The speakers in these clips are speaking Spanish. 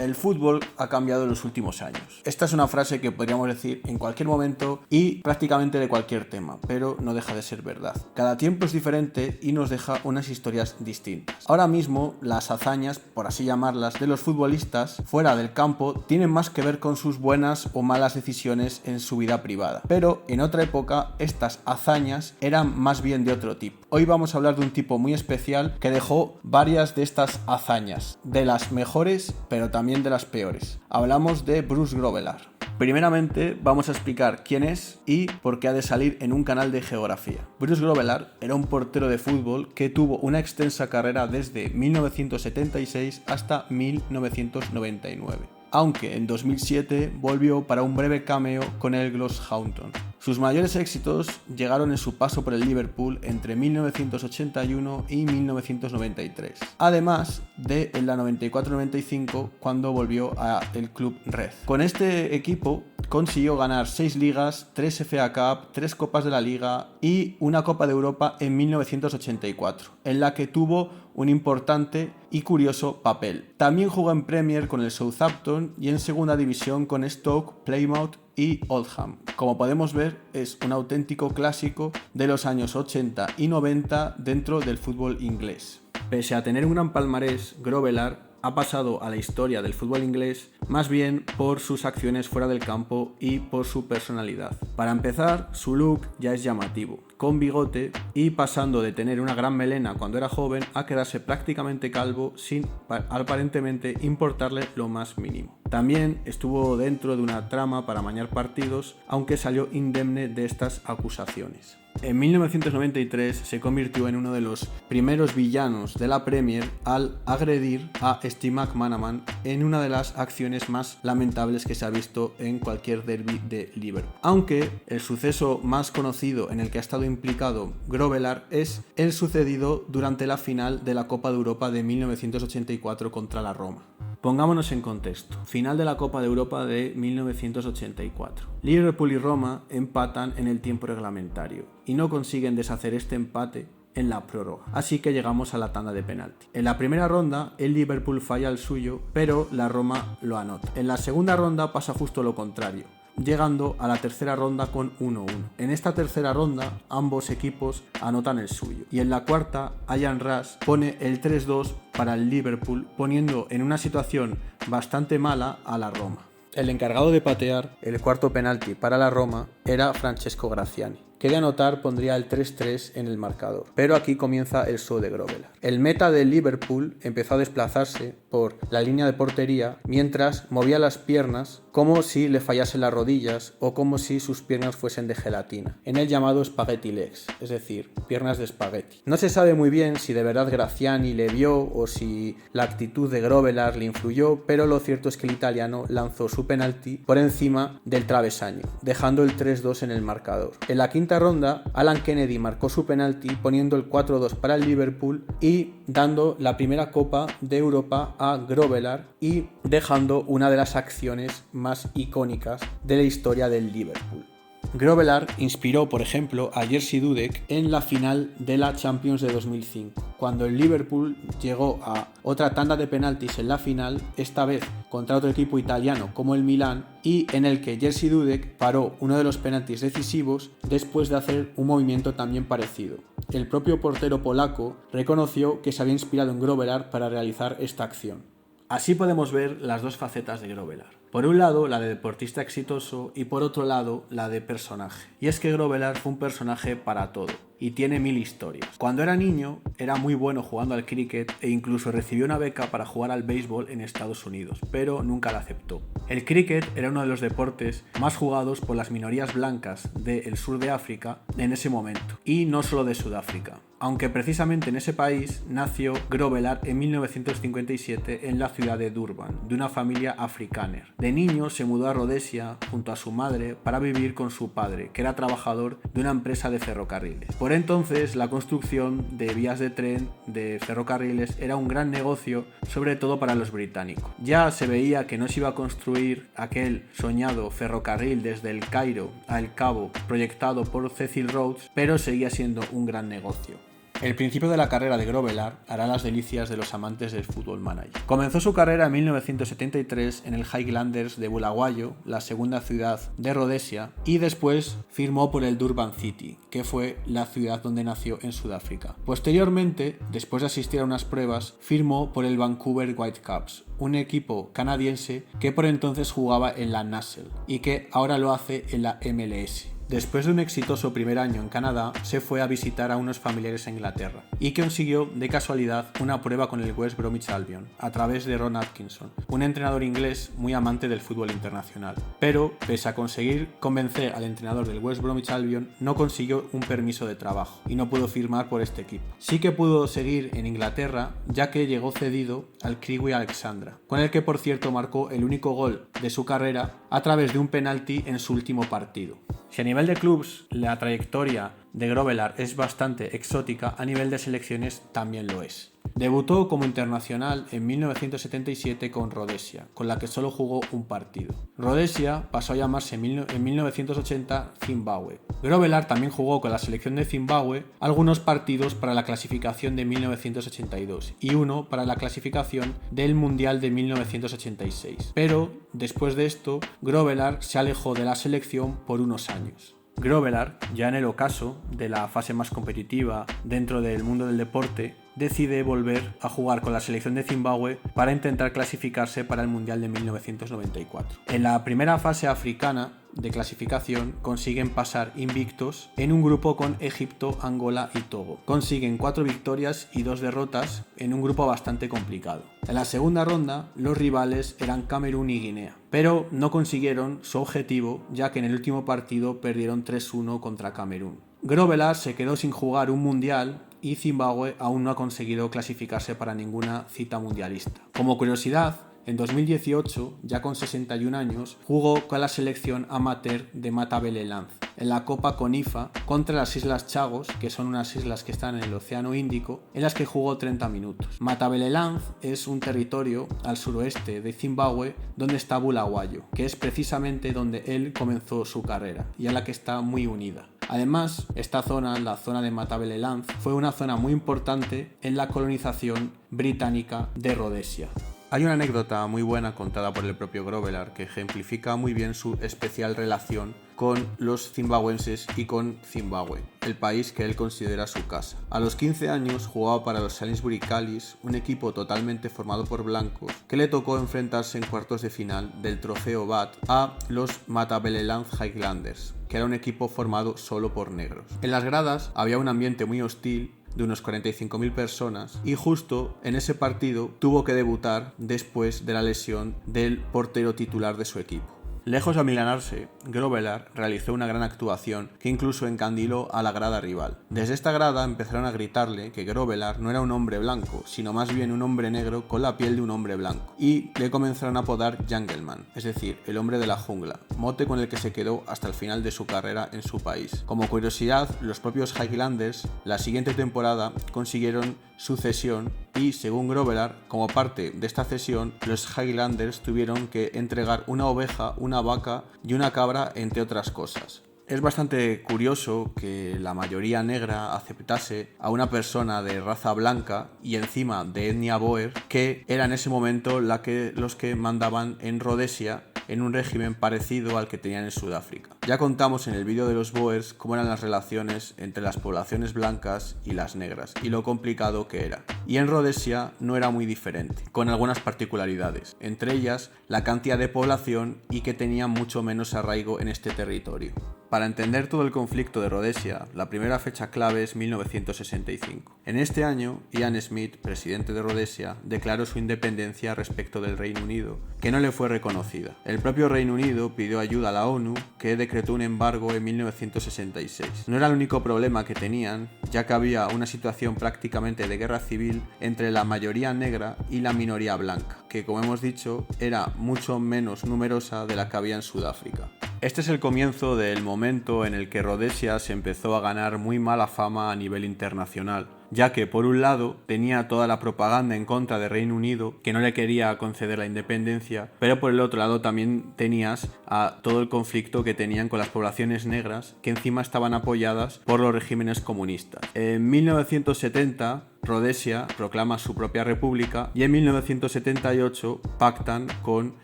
El fútbol ha cambiado en los últimos años. Esta es una frase que podríamos decir en cualquier momento y prácticamente de cualquier tema, pero no deja de ser verdad. Cada tiempo es diferente y nos deja unas historias distintas. Ahora mismo, las hazañas, por así llamarlas, de los futbolistas fuera del campo tienen más que ver con sus buenas o malas decisiones en su vida privada. Pero en otra época, estas hazañas eran más bien de otro tipo. Hoy vamos a hablar de un tipo muy especial que dejó varias de estas hazañas, de las mejores, pero también de las peores. Hablamos de Bruce Grobbelaar. Primeramente vamos a explicar quién es y por qué ha de salir en un canal de geografía. Bruce Grobbelaar era un portero de fútbol que tuvo una extensa carrera desde 1976 hasta 1999. Aunque en 2007 volvió para un breve cameo con el Glasgow. Sus mayores éxitos llegaron en su paso por el Liverpool entre 1981 y 1993, además de en la 94-95 cuando volvió al Club Red. Con este equipo consiguió ganar 6 ligas, 3 FA Cup, 3 Copas de la Liga y una Copa de Europa en 1984, en la que tuvo un importante y curioso papel. También jugó en Premier con el Southampton y en Segunda División con Stoke, Plymouth y Oldham. Como podemos ver, es un auténtico clásico de los años 80 y 90 dentro del fútbol inglés. Pese a tener un gran palmarés, Grobbelaar ha pasado a la historia del fútbol inglés más bien por sus acciones fuera del campo y por su personalidad. Para empezar, su look ya es llamativo, con bigote y pasando de tener una gran melena cuando era joven a quedarse prácticamente calvo sin aparentemente importarle lo más mínimo. También estuvo dentro de una trama para amañar partidos, aunque salió indemne de estas acusaciones. En 1993 se convirtió en uno de los primeros villanos de la Premier al agredir a Steve McManaman en una de las acciones más lamentables que se ha visto en cualquier derbi de Liverpool. Aunque el suceso más conocido en el que ha estado implicado Grobbelaar es el sucedido durante la final de la Copa de Europa de 1984 contra la Roma. Pongámonos en contexto. Final de la Copa de Europa de 1984. Liverpool y Roma empatan en el tiempo reglamentario y no consiguen deshacer este empate en la prórroga, así que llegamos a la tanda de penalti. En la primera ronda el Liverpool falla el suyo, pero la Roma lo anota. En la segunda ronda pasa justo lo contrario, llegando a la tercera ronda con 1-1. En esta tercera ronda ambos equipos anotan el suyo y en la cuarta Ian Rush pone el 3-2 para el Liverpool, poniendo en una situación bastante mala a la Roma. El encargado de patear el cuarto penalti para la Roma era Francesco Graziani, que de anotar pondría el 3-3 en el marcador. Pero aquí comienza el show de Grobbelaar. El meta del Liverpool empezó a desplazarse por la línea de portería mientras movía las piernas como si le fallasen las rodillas o como si sus piernas fuesen de gelatina, en el llamado spaghetti legs, es decir, piernas de espagueti. No se sabe muy bien si de verdad Graziani le vio o si la actitud de Grobbelaar le influyó, pero lo cierto es que el italiano lanzó su penalti por encima del travesaño, dejando el 3-2 en el marcador. En la quinta ronda, Alan Kennedy marcó su penalti poniendo el 4-2 para el Liverpool y dando la primera Copa de Europa a Grobbelaar y dejando una de las acciones más icónicas de la historia del Liverpool. Grobbelaar inspiró, por ejemplo, a Jerzy Dudek en la final de la Champions de 2005, cuando el Liverpool llegó a otra tanda de penaltis en la final, esta vez contra otro equipo italiano como el Milan, y en el que Jerzy Dudek paró uno de los penaltis decisivos después de hacer un movimiento también parecido. El propio portero polaco reconoció que se había inspirado en Grobbelaar para realizar esta acción. Así podemos ver las dos facetas de Grobbelaar. Por un lado, la de deportista exitoso y por otro lado, la de personaje. Y es que Grobbelaar fue un personaje para todo y tiene 1000 historias. Cuando era niño, era muy bueno jugando al cricket e incluso recibió una beca para jugar al béisbol en Estados Unidos, pero nunca la aceptó. El cricket era uno de los deportes más jugados por las minorías blancas del sur de África en ese momento, y no solo de Sudáfrica. Aunque precisamente en ese país nació Grobbelaar en 1957 en la ciudad de Durban, de una familia afrikáner. De niño se mudó a Rhodesia junto a su madre para vivir con su padre, que era trabajador de una empresa de ferrocarriles. Por entonces, la construcción de vías de tren, de ferrocarriles, era un gran negocio, sobre todo para los británicos. Ya se veía que no se iba a construir aquel soñado ferrocarril desde el Cairo a El Cabo, proyectado por Cecil Rhodes, pero seguía siendo un gran negocio. El principio de la carrera de Grobbelaar hará las delicias de los amantes del fútbol manager. Comenzó su carrera en 1973 en el Highlanders de Bulawayo, la segunda ciudad de Rhodesia, y después firmó por el Durban City, que fue la ciudad donde nació en Sudáfrica. Posteriormente, después de asistir a unas pruebas, firmó por el Vancouver Whitecaps, un equipo canadiense que por entonces jugaba en la NASL y que ahora lo hace en la MLS. Después de un exitoso primer año en Canadá, se fue a visitar a unos familiares a Inglaterra y consiguió, de casualidad, una prueba con el West Bromwich Albion, a través de Ron Atkinson, un entrenador inglés muy amante del fútbol internacional. Pero, pese a conseguir convencer al entrenador del West Bromwich Albion, no consiguió un permiso de trabajo y no pudo firmar por este equipo. Sí que pudo seguir en Inglaterra, ya que llegó cedido al Crewe Alexandra, con el que por cierto marcó el único gol de su carrera a través de un penalti en su último partido. Si a nivel de clubs la trayectoria de Grobbelaar es bastante exótica, a nivel de selecciones también lo es. Debutó como internacional en 1977 con Rhodesia, con la que solo jugó un partido. Rhodesia pasó a llamarse en 1980 Zimbabue. Grobbelaar también jugó con la selección de Zimbabue algunos partidos para la clasificación de 1982 y uno para la clasificación del Mundial de 1986. Pero, después de esto, Grobbelaar se alejó de la selección por unos años. Grobbelaar, ya en el ocaso de la fase más competitiva dentro del mundo del deporte, decide volver a jugar con la selección de Zimbabue para intentar clasificarse para el Mundial de 1994. En la primera fase africana de clasificación consiguen pasar invictos en un grupo con Egipto, Angola y Togo. Consiguen 4 victorias y 2 derrotas en un grupo bastante complicado. En la segunda ronda los rivales eran Camerún y Guinea, pero no consiguieron su objetivo, ya que en el último partido perdieron 3-1 contra Camerún. Grobbelaar se quedó sin jugar un mundial y Zimbabue aún no ha conseguido clasificarse para ninguna cita mundialista. Como curiosidad, en 2018, ya con 61 años, jugó con la selección amateur de Matabeleland en la Copa CONIFA contra las Islas Chagos, que son unas islas que están en el Océano Índico, en las que jugó 30 minutos. Matabeleland es un territorio al suroeste de Zimbabue donde está Bulawayo, que es precisamente donde él comenzó su carrera y a la que está muy unida. Además, esta zona, la zona de Matabeleland, fue una zona muy importante en la colonización británica de Rhodesia. Hay una anécdota muy buena contada por el propio Grobbelaar que ejemplifica muy bien su especial relación con los zimbabuenses y con Zimbabue, el país que él considera su casa. A los 15 años jugaba para los Salisbury Callies, un equipo totalmente formado por blancos, que le tocó enfrentarse en cuartos de final del trofeo BAT a los Matabeleland Highlanders, que era un equipo formado solo por negros. En las gradas había un ambiente muy hostil de unos 45.000 personas y justo en ese partido tuvo que debutar después de la lesión del portero titular de su equipo. Lejos de amilanarse, Grobbelaar realizó una gran actuación que incluso encandiló a la grada rival. Desde esta grada empezaron a gritarle que Grobbelaar no era un hombre blanco, sino más bien un hombre negro con la piel de un hombre blanco, y le comenzaron a apodar Jungleman, es decir, el hombre de la jungla, mote con el que se quedó hasta el final de su carrera en su país. Como curiosidad, los propios Highlanders la siguiente temporada consiguieron su cesión y, según Grobbelaar, como parte de esta cesión, los Highlanders tuvieron que entregar una oveja, una vaca y una cabra, entre otras cosas. Es bastante curioso que la mayoría negra aceptase a una persona de raza blanca y encima de etnia boer, que era en ese momento los que mandaban en Rhodesia, en un régimen parecido al que tenían en Sudáfrica. Ya contamos en el vídeo de los Boers cómo eran las relaciones entre las poblaciones blancas y las negras y lo complicado que era. Y en Rhodesia no era muy diferente, con algunas particularidades, entre ellas la cantidad de población y que tenía mucho menos arraigo en este territorio. Para entender todo el conflicto de Rhodesia, la primera fecha clave es 1965. En este año, Ian Smith, presidente de Rhodesia, declaró su independencia respecto del Reino Unido, que no le fue reconocida. El propio Reino Unido pidió ayuda a la ONU, que decretó un embargo en 1966. No era el único problema que tenían, ya que había una situación prácticamente de guerra civil entre la mayoría negra y la minoría blanca, que, como hemos dicho, era mucho menos numerosa de la que había en Sudáfrica. Este es el comienzo del momento en el que Rhodesia se empezó a ganar muy mala fama a nivel internacional, ya que por un lado tenía toda la propaganda en contra de Reino Unido, que no le quería conceder la independencia, pero por el otro lado también tenías a todo el conflicto que tenían con las poblaciones negras, que encima estaban apoyadas por los regímenes comunistas. En 1970 Rhodesia proclama su propia república y en 1978 pactan con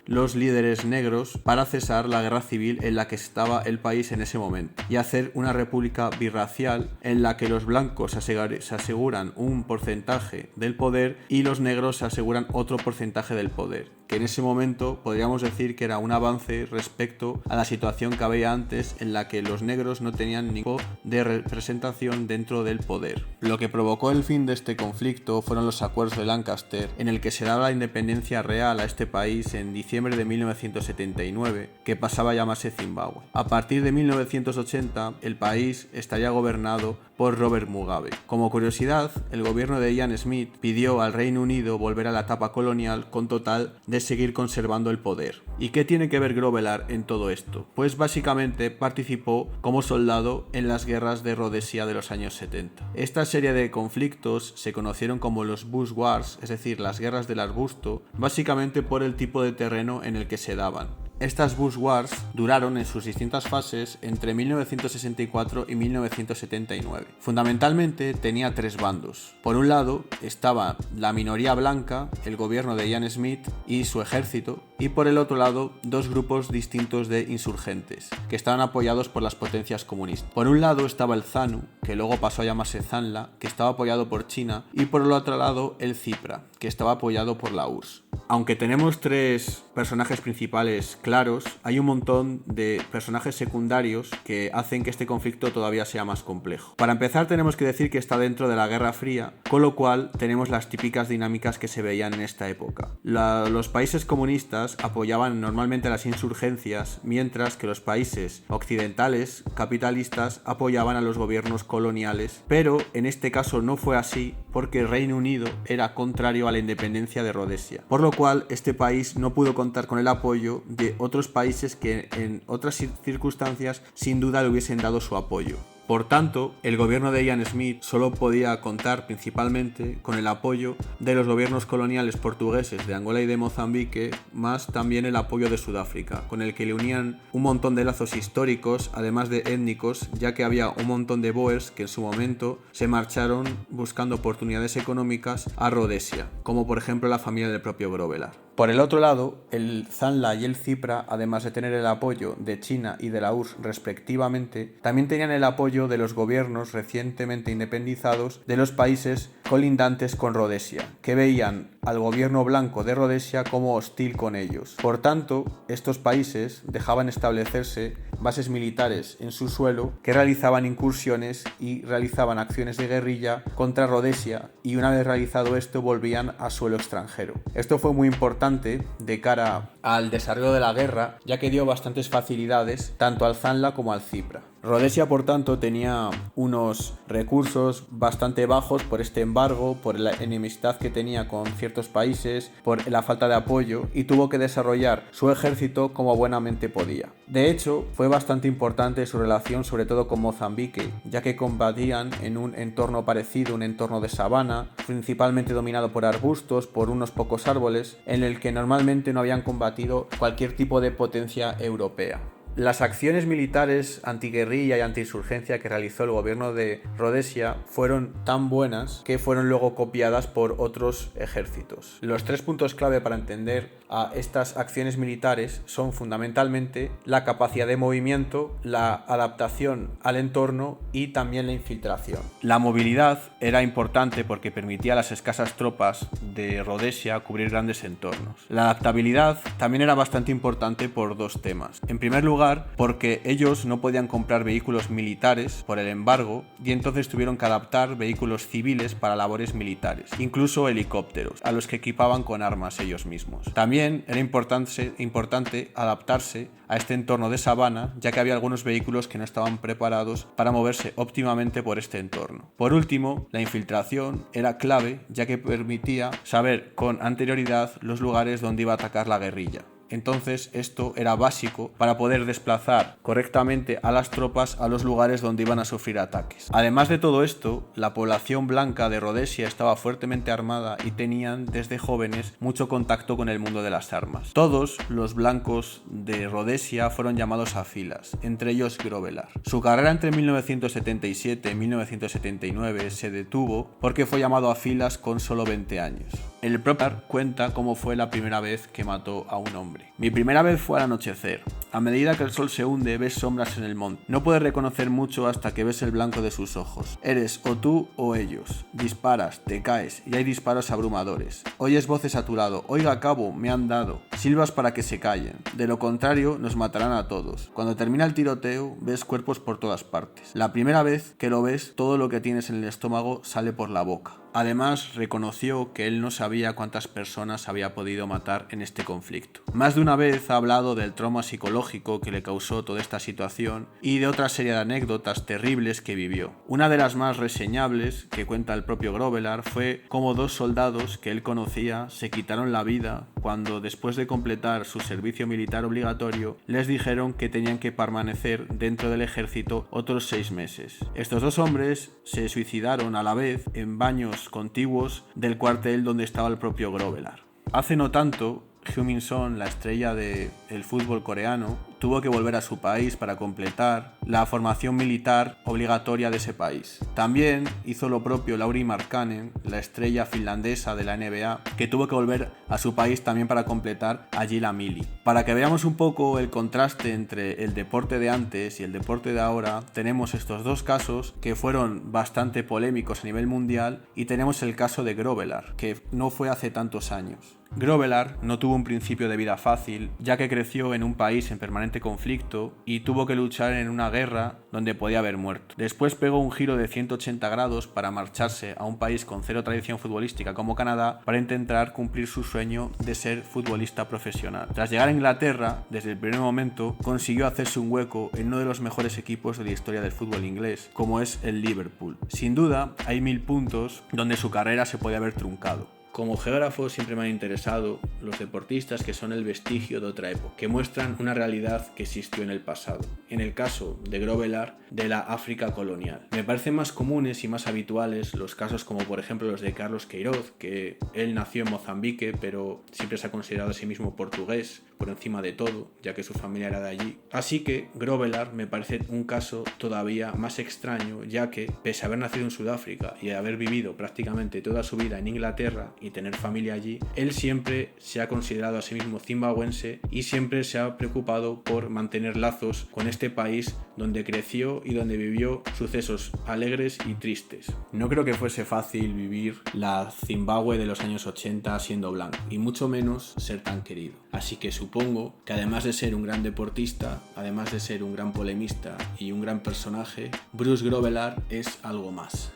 los líderes negros para cesar la guerra civil en la que estaba el país en ese momento y hacer una república birracial en la que los blancos se aseguran un porcentaje del poder y los negros se aseguran otro porcentaje del poder, que en ese momento podríamos decir que era un avance respecto a la situación que había antes en la que los negros no tenían ningún tipo de representación dentro del poder. Lo que provocó el fin de este conflicto fueron los acuerdos de Lancaster, en el que se daba la independencia real a este país en diciembre de 1979, que pasaba a llamarse Zimbabue. A partir de 1980, el país estaría gobernado por Robert Mugabe. Como curiosidad, el gobierno de Ian Smith pidió al Reino Unido volver a la etapa colonial con total de seguir conservando el poder. ¿Y qué tiene que ver Grovelar en todo esto? Pues básicamente participó como soldado en las guerras de Rhodesia de los años 70. Esta serie de conflictos se conocieron como los Bush Wars, es decir, las guerras del arbusto, básicamente por el tipo de terreno en el que se daban. Estas Bush Wars duraron en sus distintas fases entre 1964 y 1979. Fundamentalmente tenía tres bandos. Por un lado estaba la minoría blanca, el gobierno de Ian Smith y su ejército, y por el otro lado dos grupos distintos de insurgentes, que estaban apoyados por las potencias comunistas. Por un lado estaba el ZANU, que luego pasó a llamarse ZANLA, que estaba apoyado por China, y por el otro lado el CIPRA, que estaba apoyado por la URSS. Aunque tenemos tres personajes principales claros, hay un montón de personajes secundarios que hacen que este conflicto todavía sea más complejo. Para empezar, tenemos que decir que está dentro de la Guerra Fría, con lo cual tenemos las típicas dinámicas que se veían en esta época. Los países comunistas apoyaban normalmente las insurgencias, mientras que los países occidentales capitalistas apoyaban a los gobiernos coloniales, pero en este caso no fue así porque el Reino Unido era contrario a la independencia de Rhodesia, por lo cual este país no pudo contar con el apoyo de otros países que en otras circunstancias sin duda le hubiesen dado su apoyo. Por tanto, el gobierno de Ian Smith solo podía contar principalmente con el apoyo de los gobiernos coloniales portugueses de Angola y de Mozambique, más también el apoyo de Sudáfrica, con el que le unían un montón de lazos históricos, además de étnicos, ya que había un montón de boers que en su momento se marcharon buscando oportunidades económicas a Rhodesia, como por ejemplo la familia del propio Grovelar. Por el otro lado, el ZANLA y el CIPRA, además de tener el apoyo de China y de la URSS respectivamente, también tenían el apoyo de los gobiernos recientemente independizados de los países colindantes con Rhodesia, que veían al gobierno blanco de Rhodesia como hostil con ellos. Por tanto, estos países dejaban establecerse bases militares en su suelo que realizaban incursiones y realizaban acciones de guerrilla contra Rhodesia, y una vez realizado esto volvían a suelo extranjero. Esto fue muy importante de cara al desarrollo de la guerra, ya que dio bastantes facilidades tanto al ZANLA como al CIPRA. Rhodesia, por tanto, tenía unos recursos bastante bajos por este embargo, por la enemistad que tenía con ciertos países, por la falta de apoyo, y tuvo que desarrollar su ejército como buenamente podía. De hecho, fue bastante importante su relación sobre todo con Mozambique, ya que combatían en un entorno parecido, un entorno de sabana, principalmente dominado por arbustos, por unos pocos árboles, en el que normalmente no habían combatido cualquier tipo de potencia europea. Las acciones militares antiguerrilla y antiinsurgencia que realizó el gobierno de Rhodesia fueron tan buenas que fueron luego copiadas por otros ejércitos. Los tres puntos clave para entender a estas acciones militares son fundamentalmente la capacidad de movimiento, la adaptación al entorno y también la infiltración. La movilidad era importante porque permitía a las escasas tropas de Rhodesia cubrir grandes entornos. La adaptabilidad también era bastante importante por dos temas. En primer lugar, porque ellos no podían comprar vehículos militares por el embargo y entonces tuvieron que adaptar vehículos civiles para labores militares, incluso helicópteros, a los que equipaban con armas ellos mismos. También era importante adaptarse a este entorno de sabana, ya que había algunos vehículos que no estaban preparados para moverse óptimamente por este entorno. Por último, la infiltración era clave, ya que permitía saber con anterioridad los lugares donde iba a atacar la guerrilla. Entonces esto era básico para poder desplazar correctamente a las tropas a los lugares donde iban a sufrir ataques. Además de todo esto, la población blanca de Rhodesia estaba fuertemente armada y tenían desde jóvenes mucho contacto con el mundo de las armas. Todos los blancos de Rhodesia fueron llamados a filas, entre ellos Grobbelaar. Su carrera entre 1977 y 1979 se detuvo porque fue llamado a filas con solo 20 años. El propio cuenta cómo fue la primera vez que mató a un hombre. Mi primera vez fue al anochecer. A medida que el sol se hunde, ves sombras en el monte. No puedes reconocer mucho hasta que ves el blanco de sus ojos. Eres o tú o ellos. Disparas, te caes y hay disparos abrumadores. Oyes voces a tu lado. Oiga, cabo, me han dado. Silbas para que se callen. De lo contrario, nos matarán a todos. Cuando termina el tiroteo, ves cuerpos por todas partes. La primera vez que lo ves, todo lo que tienes en el estómago sale por la boca. Además, reconoció que él no sabía cuántas personas había podido matar en este conflicto. Más de una vez ha hablado del trauma psicológico que le causó toda esta situación y de otra serie de anécdotas terribles que vivió. Una de las más reseñables, que cuenta el propio Grobbelaar, fue cómo 2 soldados que él conocía se quitaron la vida cuando, después de completar su servicio militar obligatorio, les dijeron que tenían que permanecer dentro del ejército otros 6 meses. Estos 2 hombres se suicidaron a la vez en baños contiguos del cuartel donde estaba el propio Grobbelaar. Hace no tanto, Heung-min Son, la estrella del fútbol coreano, tuvo que volver a su país para completar la formación militar obligatoria de ese país. También hizo lo propio Lauri Markkanen, la estrella finlandesa de la NBA, que tuvo que volver a su país también para completar allí la mili. Para que veamos un poco el contraste entre el deporte de antes y el deporte de ahora, tenemos estos 2 casos que fueron bastante polémicos a nivel mundial y tenemos el caso de Grobbelaar, que no fue hace tantos años. Grobbelaar no tuvo un principio de vida fácil, ya que creció en un país en permanente conflicto y tuvo que luchar en una guerra donde podía haber muerto. Después pegó un giro de 180 grados para marcharse a un país con 0 tradición futbolística como Canadá para intentar cumplir su sueño de ser futbolista profesional. Tras llegar a Inglaterra, desde el primer momento consiguió hacerse un hueco en uno de los mejores equipos de la historia del fútbol inglés, como es el Liverpool. Sin duda, hay 1000 puntos donde su carrera se podía haber truncado. Como geógrafo siempre me han interesado los deportistas que son el vestigio de otra época, que muestran una realidad que existió en el pasado. En el caso de Grobbelaar, de la África colonial. Me parecen más comunes y más habituales los casos como por ejemplo los de Carlos Queiroz, que él nació en Mozambique pero siempre se ha considerado a sí mismo portugués por encima de todo, ya que su familia era de allí. Así que Grobbelaar me parece un caso todavía más extraño, ya que pese a haber nacido en Sudáfrica y haber vivido prácticamente toda su vida en Inglaterra y tener familia allí, él siempre se ha considerado a sí mismo zimbabuense y siempre se ha preocupado por mantener lazos con este país donde creció y donde vivió sucesos alegres y tristes. No creo que fuese fácil vivir la Zimbabue de los años 80 siendo blanco, y mucho menos ser tan querido. Así que supongo que además de ser un gran deportista, además de ser un gran polemista y un gran personaje, Bruce Grobbelaar es algo más.